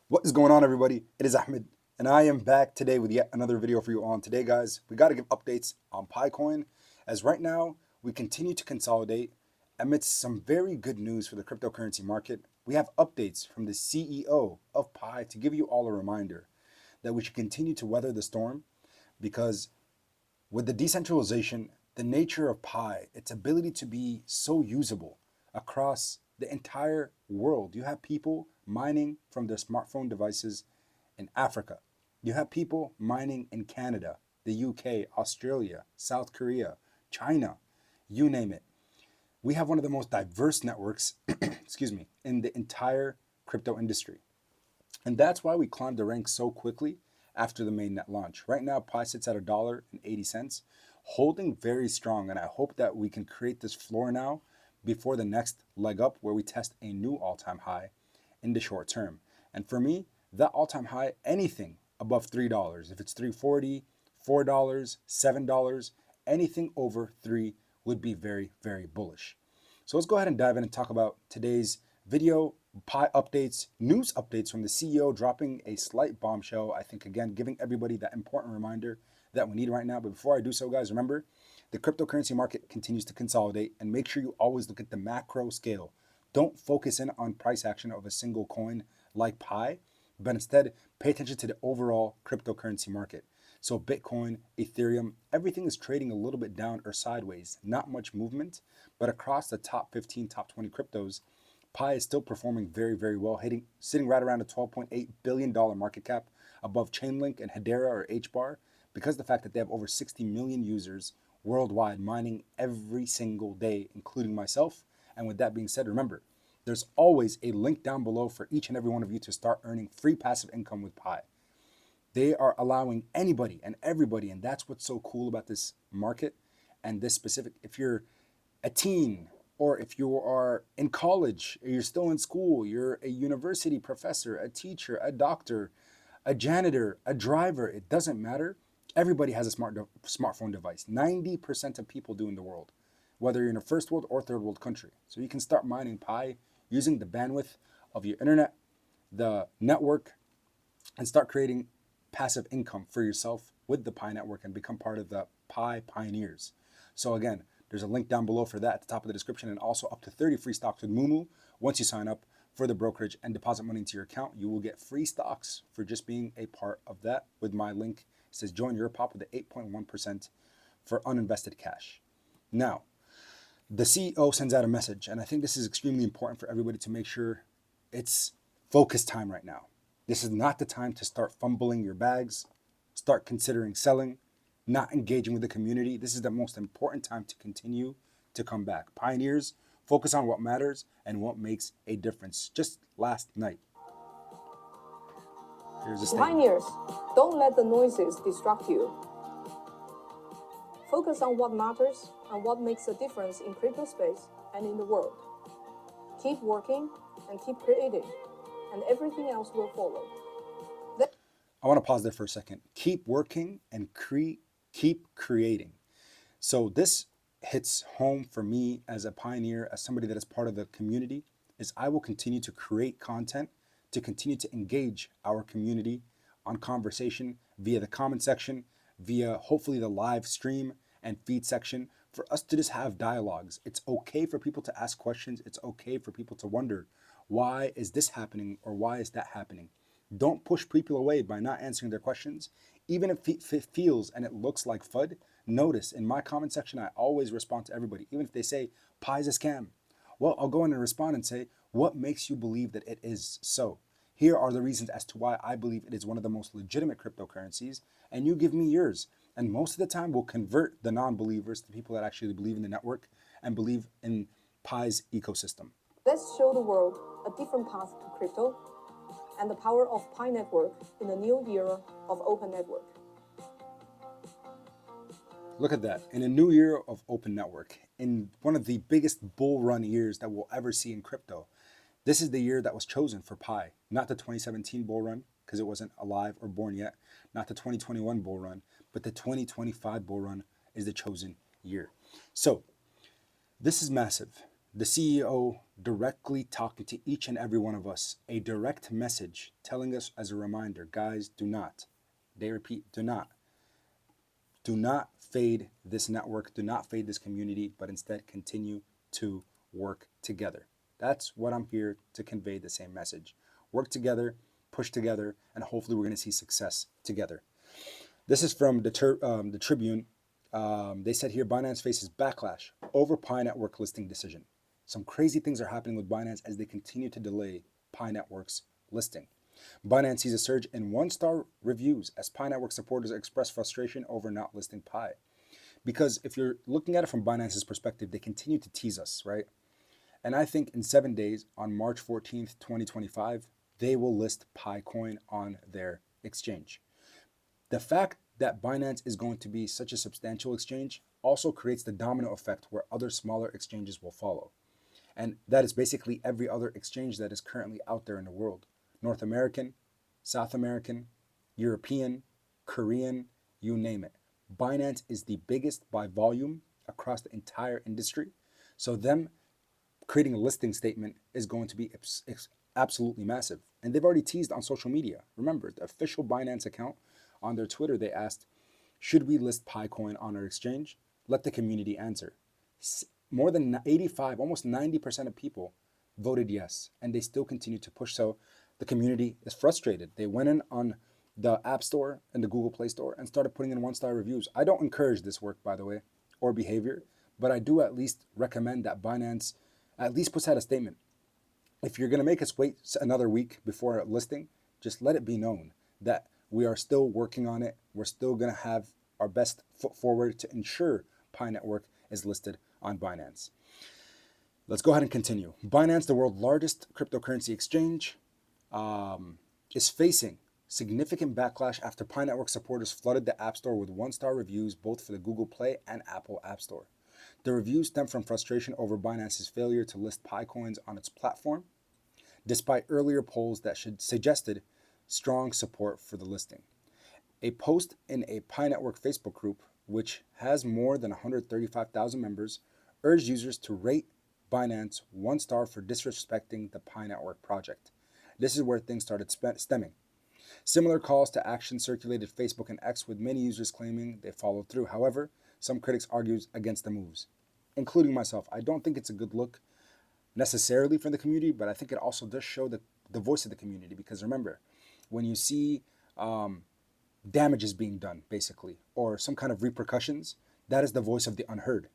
What is going on, everybody? It is Ahmed, and I am back today with yet another video for you on. Today, guys, we got to give updates on Picoin, as right now we continue to consolidate amidst some very good news for the cryptocurrency market. We have updates from the CEO of Pi to give you all a reminder that we should continue to weather the storm because with the decentralization, the nature of Pi, its ability to be so usable across the entire world. You have people mining from their smartphone devices in Africa. You have people mining in Canada, the UK, Australia, South Korea, China, you name it. We have one of the most diverse networks, excuse me, in the entire crypto industry. And that's why we climbed the ranks so quickly after the mainnet launch. Right now, Pi sits at $1.80, holding very strong. And I hope that we can create this floor now before the next leg up where we test a new all-time high in the short term. And for me, that all-time high, anything above $3, if it's $3.40, $4, $7, anything over 3 would be very, very bullish. So let's go ahead and dive in and talk about today's video, Pi updates, news updates from the CEO dropping a slight bombshell. I think, again, giving everybody that important reminder that we need right now. But before I do so, guys, remember, the cryptocurrency market continues to consolidate, and make sure you always look at the macro scale. Don't focus in on price action of a single coin like Pi, but instead pay attention to the overall cryptocurrency market. So Bitcoin, Ethereum, everything is trading a little bit down or sideways. Not much movement, but across the top 15, top 20 cryptos, Pi is still performing very, very well, sitting right around a $12.8 billion market cap above Chainlink and Hedera or HBAR because of the fact that they have over 60 million users worldwide mining every single day, including myself. And with that being said, remember, there's always a link down below for each and every one of you to start earning free passive income with Pi. They are allowing anybody and everybody, and that's what's so cool about this market and this specific. If you're a teen, or if you are in college, you're still in school, you're a university professor, a teacher, a doctor, a janitor, a driver, it doesn't matter. Everybody has a smartphone device. 90% of people do in the world, whether you're in a first world or third world country. So you can start mining Pi using the bandwidth of your internet, the network, and start creating passive income for yourself with the Pi network and become part of the Pi pioneers. So again, there's a link down below for that at the top of the description, and also up to 30 free stocks with Moomoo. Once you sign up for the brokerage and deposit money into your account, you will get free stocks for just being a part of that with my link. It says join your pop with the 8.1% for uninvested cash. Now, the CEO sends out a message, and I think this is extremely important for everybody to make sure it's focus time right now. This is not the time to start fumbling your bags, start considering selling, not engaging with the community. This is the most important time to continue to come back. Pioneers, focus on what matters and what makes a difference. Just last night, here's a statement. Pioneers, don't let the noises distract you. Focus on what matters and what makes a difference in crypto space and in the world. Keep working and keep creating, and everything else will follow. I want to pause there for a second. Keep working and keep creating. So this hits home for me as a pioneer, as somebody that is part of the community, is I will continue to create content to continue to engage our community on conversation via the comment section, via hopefully the live stream and feed section, for us to just have dialogues. It's okay for people to ask questions. It's okay for people to wonder, why is this happening or why is that happening? Don't push people away by not answering their questions. Even if it feels and it looks like FUD, notice in my comment section, I always respond to everybody. Even if they say, Pi is a scam. Well, I'll go in and respond and say, what makes you believe that it is so? Here are the reasons as to why I believe it is one of the most legitimate cryptocurrencies, and you give me yours. And most of the time, we'll convert the non-believers to people that actually believe in the network and believe in Pi's ecosystem. Let's show the world a different path to crypto and the power of Pi Network in the new era of open network. Look at that. In a new year of open network, in one of the biggest bull run years that we'll ever see in crypto, this is the year that was chosen for Pi, not the 2017 bull run, because it wasn't alive or born yet, not the 2021 bull run, but the 2025 bull run is the chosen year. So this is massive. The CEO directly talking to each and every one of us, a direct message telling us as a reminder, guys, do not, they repeat, do not fade this network, do not fade this community, but instead continue to work together. That's what I'm here to convey, the same message. Work together, push together, and hopefully we're going to see success together. This is from the Tribune. They said here Binance faces backlash over Pi Network listing decision. Some crazy things are happening with Binance as they continue to delay Pi Network's listing. Binance sees a surge in one-star reviews as Pi Network supporters express frustration over not listing Pi. Because if you're looking at it from Binance's perspective, they continue to tease us, right? And I think in 7 days, on March 14th, 2025, they will list Pi Coin on their exchange. The fact that Binance is going to be such a substantial exchange also creates the domino effect where other smaller exchanges will follow. And that is basically every other exchange that is currently out there in the world. North American, South American, European, Korean, you name it. Binance is the biggest by volume across the entire industry. So them creating a listing statement is going to be absolutely massive. And they've already teased on social media. Remember, the official Binance account on their Twitter, they asked, should we list PiCoin on our exchange? Let the community answer. More than 85, almost 90% of people voted yes, and they still continue to push. So the community is frustrated. They went in on the App Store and the Google Play Store and started putting in one-star reviews. I don't encourage this work, by the way, or behavior, but I do at least recommend that Binance at least puts out a statement. If you're going to make us wait another week before listing, just let it be known that we are still working on it. We're still going to have our best foot forward to ensure Pi Network is listed on Binance. Let's go ahead and continue. Binance, the world's largest cryptocurrency exchange, is facing significant backlash after Pi Network supporters flooded the App Store with one-star reviews both for the Google Play and Apple App Store. The reviews stem from frustration over Binance's failure to list Pi coins on its platform, despite earlier polls that suggested strong support for the listing. A post in a Pi Network Facebook group, which has more than 135,000 members, urged users to rate Binance 1 star for disrespecting the Pi Network project. This is where things started stemming. Similar calls to action circulated Facebook and X, with many users claiming they followed through. However, some critics argued against the moves, including myself. I don't think it's a good look necessarily for the community, but I think it also does show the voice of the community. Because remember, when you see damages being done, basically, or some kind of repercussions, that is the voice of the unheard,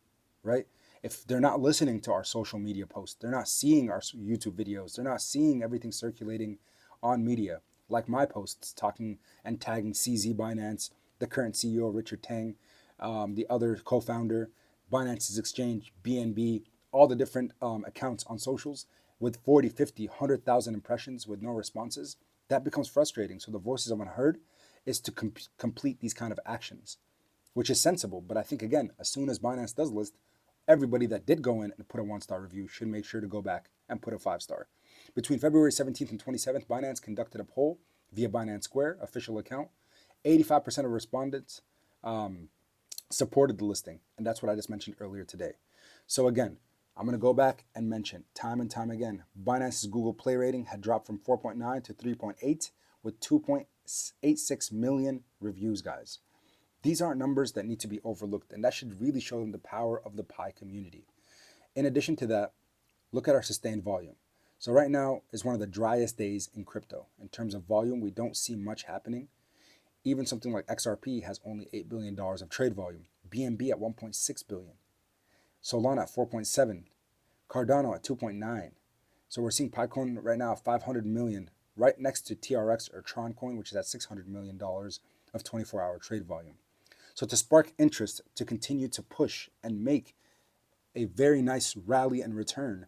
right? If they're not listening to our social media posts, they're not seeing our YouTube videos, they're not seeing everything circulating on media, like my posts talking and tagging CZ Binance, the current CEO, Richard Tang, the other co-founder, Binance's exchange, BNB, all the different accounts on socials with 40, 50, 100,000 impressions with no responses, that becomes frustrating. So the voices of unheard is to complete these kind of actions, which is sensible. But I think, again, as soon as Binance does list, everybody that did go in and put a 1-star review should make sure to go back and put a 5-star. Between February 17th and 27th, Binance conducted a poll via Binance Square official account. 85% of respondents supported the listing, and that's what I just mentioned earlier today. So again, I'm going to go back and mention time and time again, Binance's Google Play rating had dropped from 4.9 to 3.8 with 2.86 million reviews, guys. These aren't numbers that need to be overlooked, and that should really show them the power of the Pi community. In addition to that, look at our sustained volume. So right now is one of the driest days in crypto. In terms of volume, we don't see much happening. Even something like XRP has only $8 billion of trade volume, BNB at 1.6 billion, Solana at 4.7, Cardano at 2.9. So we're seeing PiCoin right now at 500 million, right next to TRX or Tron Coin, which is at $600 million of 24-hour trade volume. So to spark interest, to continue to push and make a very nice rally and return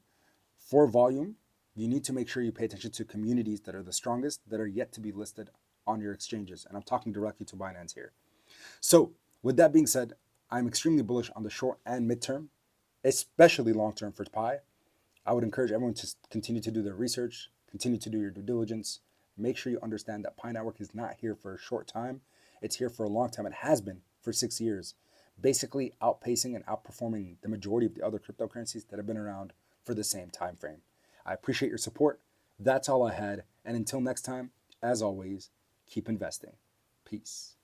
for volume, you need to make sure you pay attention to communities that are the strongest, that are yet to be listed on your exchanges. And I'm talking directly to Binance here. So with that being said, I'm extremely bullish on the short and midterm, especially long-term for Pi. I would encourage everyone to continue to do their research, continue to do your due diligence. Make sure you understand that Pi Network is not here for a short time. It's here for a long time. It has been for 6 years, basically outpacing and outperforming the majority of the other cryptocurrencies that have been around for the same time frame. I appreciate your support. That's all I had. And until next time, as always, keep investing. Peace.